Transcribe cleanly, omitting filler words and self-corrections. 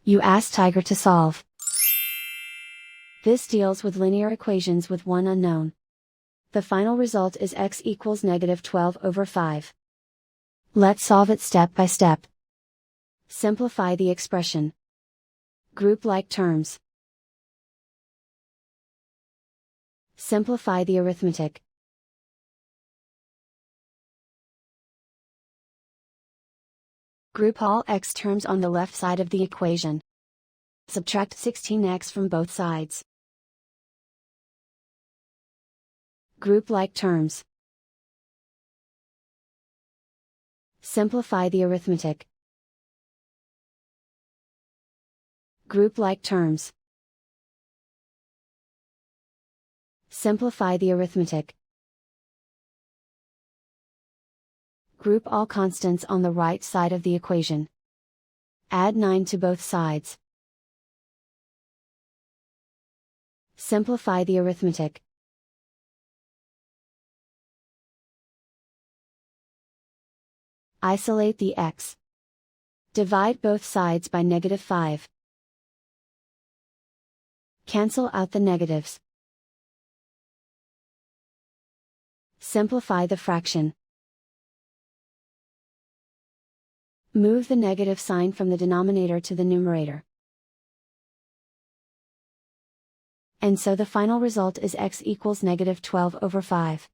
You ask Tiger to solve. This deals with linear equations with one unknown. The final result is x equals -12/5. Let's solve it step by step. Simplify the expression. Group like terms. Simplify the arithmetic. Group all x terms on the left side of the equation. Subtract 16x from both sides. Group like terms. Simplify the arithmetic. Group like terms. Simplify the arithmetic. Group all constants on the right side of the equation. Add 9 to both sides. Simplify the arithmetic. Isolate the x. Divide both sides by -5. Cancel out the negatives. Simplify the fraction. Move the negative sign from the denominator to the numerator. And so the final result is x equals -12/5.